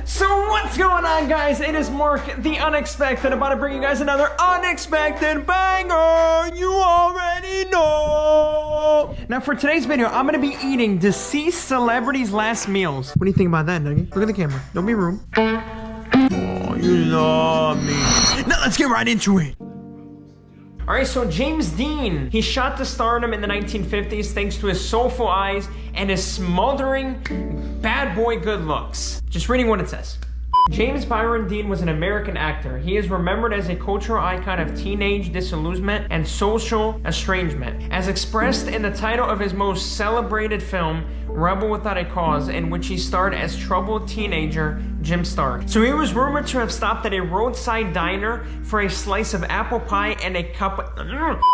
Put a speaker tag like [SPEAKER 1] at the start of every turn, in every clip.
[SPEAKER 1] So what's going on, guys? It is Mark, the Unexpected, about to bring you guys another unexpected banger. You already know. Now for today's video, I'm gonna be eating deceased celebrities' last meals. What do you think about that, Dougie? Look at the camera. Don't be rude. Oh, you love me. Now let's get right into it. Alright, so James Dean, he shot to stardom in the 1950s thanks to his soulful eyes and his smoldering bad boy good looks. Just reading what it says. James Byron Dean was an American actor. He is remembered as a cultural icon of teenage disillusionment and social estrangement, as expressed in the title of his most celebrated film, Rebel Without a Cause, in which he starred as troubled teenager Jim Stark. So he was rumored to have stopped at a roadside diner for a slice of apple pie and a cup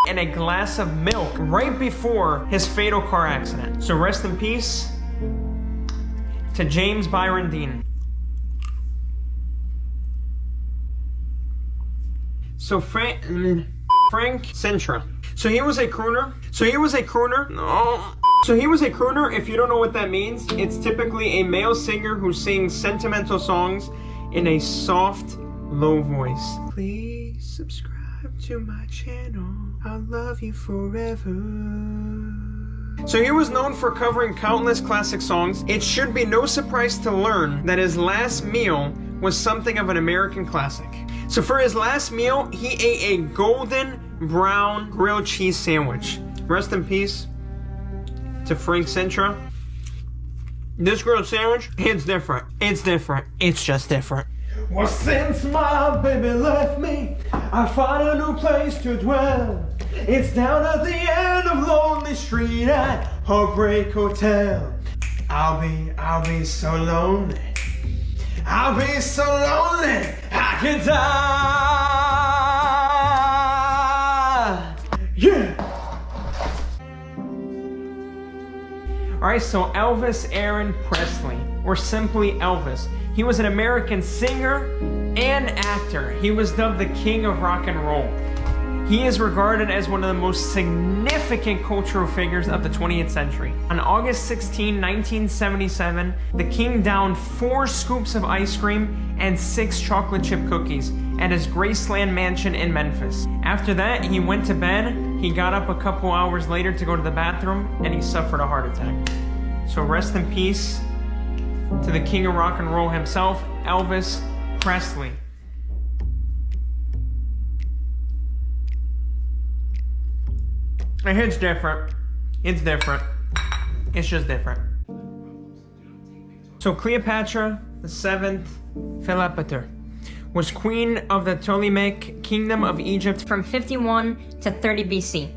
[SPEAKER 1] and a glass of milk right before his fatal car accident. So rest in peace to James Byron Dean. So Frank Sinatra. So he was a crooner. So he was a crooner. If you don't know what that means, it's typically a male singer who sings sentimental songs in a soft, low voice. Please subscribe to my channel. I'll love you forever. So he was known for covering countless classic songs. It should be no surprise to learn that his last meal was something of an American classic. So for his last meal, he ate a golden brown grilled cheese sandwich. Rest in peace to Frank Sinatra. This grilled sandwich, it's different. It's different. It's just different. Well, since my baby left me, I found a new place to dwell. It's down at the end of Lonely Street at Heartbreak Hotel. I'll be so lonely. I'll be so lonely, I could die. Yeah. Alright, so Elvis Aaron Presley, or simply Elvis. He was an American singer and actor. He was dubbed the King of Rock and Roll. He is regarded as one of the most significant cultural figures of the 20th century. On August 16, 1977, the King downed 4 scoops of ice cream and 6 chocolate chip cookies at his Graceland mansion in Memphis. After that, he went to bed. He got up a couple hours later to go to the bathroom, and he suffered a heart attack. So rest in peace to the King of Rock and Roll himself, Elvis Presley. It's different. It's different. It's just different. So Cleopatra, the 7th Cleopatra, was queen of the Ptolemaic Kingdom of Egypt
[SPEAKER 2] from 51 to 30 BC,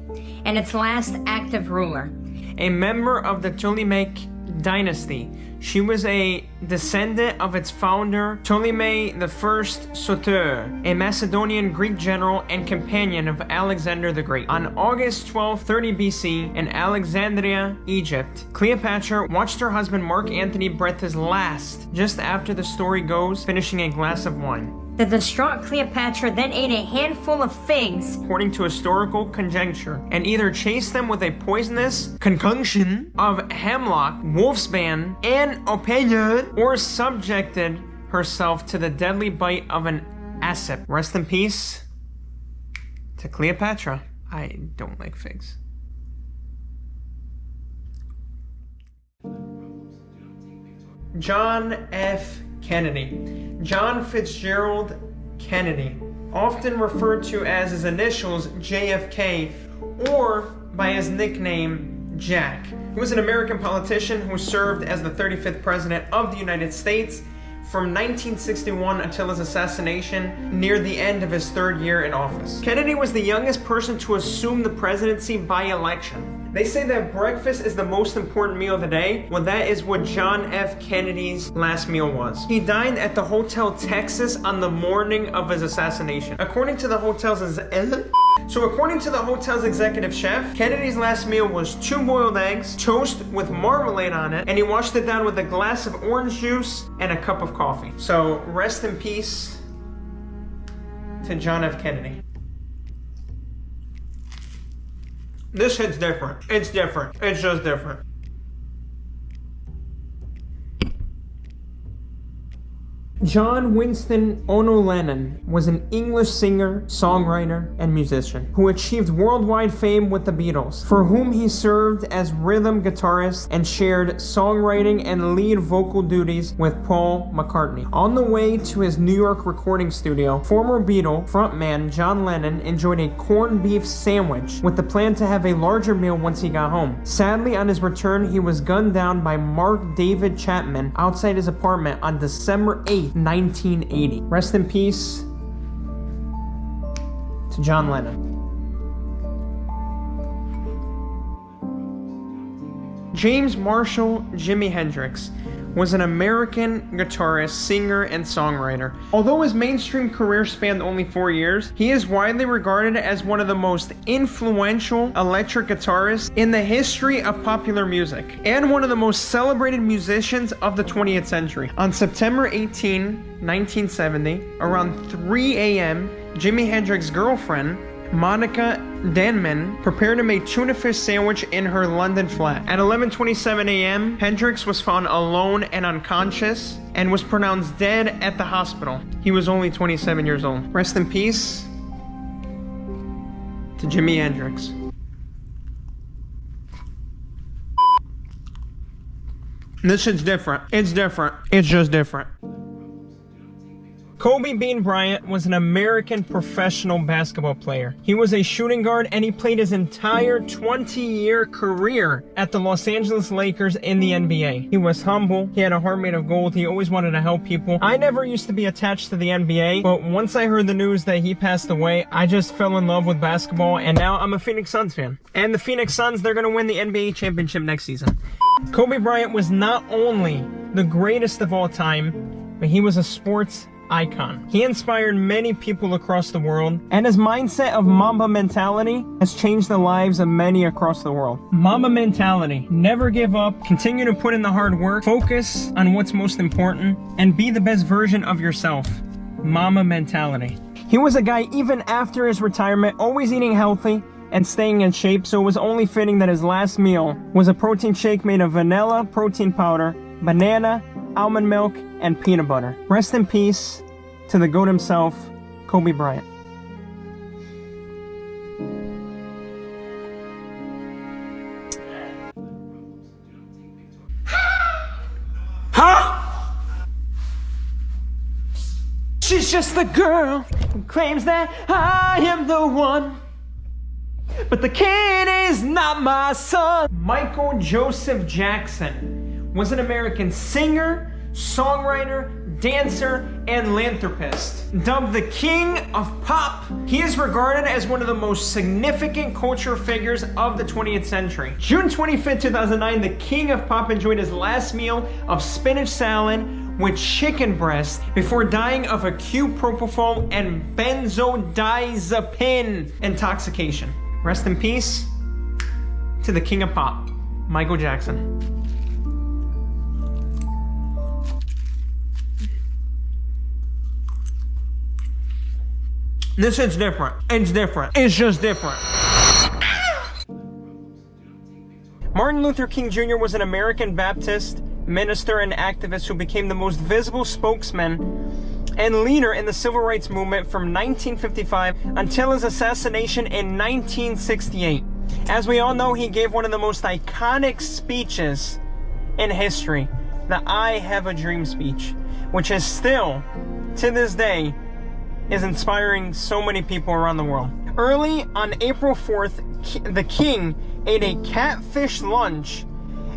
[SPEAKER 2] and its last active ruler.
[SPEAKER 1] A member of the Ptolemaic dynasty. She was a descendant of its founder, Ptolemy I Soter, a Macedonian Greek general and companion of Alexander the Great. On August 12, 30 BC, in Alexandria, Egypt, Cleopatra watched her husband Mark Antony breathe his last, just after the story goes, finishing a glass of wine.
[SPEAKER 2] The distraught Cleopatra then ate a handful of figs,
[SPEAKER 1] according to historical conjecture, and either chased them with a poisonous concoction of hemlock, wolfsbane, and opinion, or subjected herself to the deadly bite of an asp. Rest in peace to Cleopatra. I don't like figs. John F. Kennedy. John Fitzgerald Kennedy, often referred to as his initials JFK or by his nickname Jack. He was an American politician who served as the 35th President of the United States from 1961 until his assassination near the end of his 3rd year in office. Kennedy was the youngest person to assume the presidency by election. They say that breakfast is the most important meal of the day. Well, that is what John F. Kennedy's last meal was. He dined at the Hotel Texas on the morning of his assassination. According to the hotel's executive chef, Kennedy's last meal was 2 boiled eggs, toast with marmalade on it, and he washed it down with a glass of orange juice and a cup of coffee. So rest in peace to John F. Kennedy. This hits different. It's different. It's just different. John Winston Ono Lennon was an English singer, songwriter, and musician who achieved worldwide fame with the Beatles, for whom he served as rhythm guitarist and shared songwriting and lead vocal duties with Paul McCartney. On the way to his New York recording studio, former Beatle frontman John Lennon enjoyed a corned beef sandwich with the plan to have a larger meal once he got home. Sadly, on his return, he was gunned down by Mark David Chapman outside his apartment on December 8th, 1980. Rest in peace to John Lennon. James Marshall Jimi Hendrix was an American guitarist, singer, and songwriter. Although his mainstream career spanned only 4 years, he is widely regarded as one of the most influential electric guitarists in the history of popular music, and one of the most celebrated musicians of the 20th century. On September 18, 1970, around 3 a.m., Jimi Hendrix's girlfriend, Monica Danman, prepared him a tuna fish sandwich in her London flat. At 11:27 a.m., Hendrix was found alone and unconscious and was pronounced dead at the hospital. He was only 27 years old. Rest in peace to Jimi Hendrix. This shit's different. It's different. It's just different. Kobe Bean Bryant was an American professional basketball player. He was a shooting guard and he played his entire 20-year career at the Los Angeles Lakers in the NBA. He was humble. He had a heart made of gold. He always wanted to help people. I never used to be attached to the NBA, but once I heard the news that he passed away, I just fell in love with basketball, and now I'm a Phoenix Suns fan. And the Phoenix Suns, they're going to win the NBA championship next season. Kobe Bryant was not only the greatest of all time, but he was a sports icon. He inspired many people across the world, and his mindset of Mamba mentality has changed the lives of many across the world. Mamba mentality: never give up, continue to put in the hard work, focus on what's most important, and be the best version of yourself. Mamba mentality. He was a guy, even after his retirement, always eating healthy and staying in shape, so it was only fitting that his last meal was a protein shake made of vanilla protein powder, banana, almond milk, and peanut butter. Rest in peace to the GOAT himself, Kobe Bryant. Huh? She's just the girl who claims that I am the one, but the kid is not my son. Michael Joseph Jackson was an American singer, songwriter, dancer, and philanthropist. Dubbed the King of Pop, he is regarded as one of the most significant culture figures of the 20th century. June 25th, 2009, the King of Pop enjoyed his last meal of spinach salad with chicken breast before dying of acute propofol and benzodiazepine intoxication. Rest in peace to the King of Pop, Michael Jackson. This is different. It's different. It's just different. Martin Luther King Jr. was an American Baptist minister and activist who became the most visible spokesman and leader in the civil rights movement from 1955 until his assassination in 1968. As we all know, he gave one of the most iconic speeches in history, the I Have a Dream speech, which is still, to this day, is inspiring so many people around the world. Early on April 4th, the King ate a catfish lunch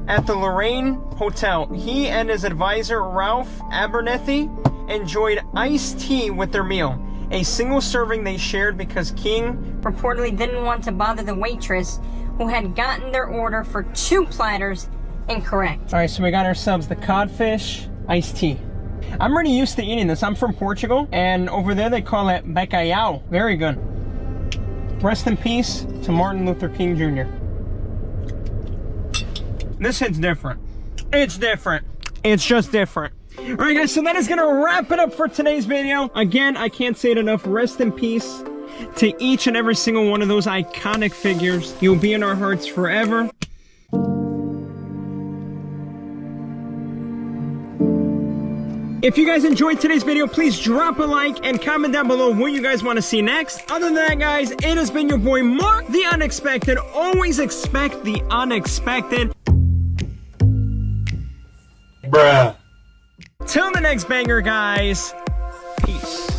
[SPEAKER 1] at the Lorraine Hotel. He and his advisor, Ralph Abernethy, enjoyed iced tea with their meal, a single serving they shared because King
[SPEAKER 2] reportedly didn't want to bother the waitress who had gotten their order for 2 platters incorrect.
[SPEAKER 1] All right, so we got ourselves the codfish iced tea. I'm already used to eating this. I'm from Portugal, and over there they call it bacalhau. Very good. Rest in peace to Martin Luther King Jr. This hit's different. It's different. It's just different. All right, guys, so that is gonna wrap it up for today's video. Again, I can't say it enough. Rest in peace to each and every single one of those iconic figures. You'll be in our hearts forever. If you guys enjoyed today's video, please drop a like and comment down below what you guys want to see next. Other than that, guys, it has been your boy Mark, the Unexpected. Always expect the unexpected.
[SPEAKER 3] Bruh.
[SPEAKER 1] Till the next banger, guys. Peace.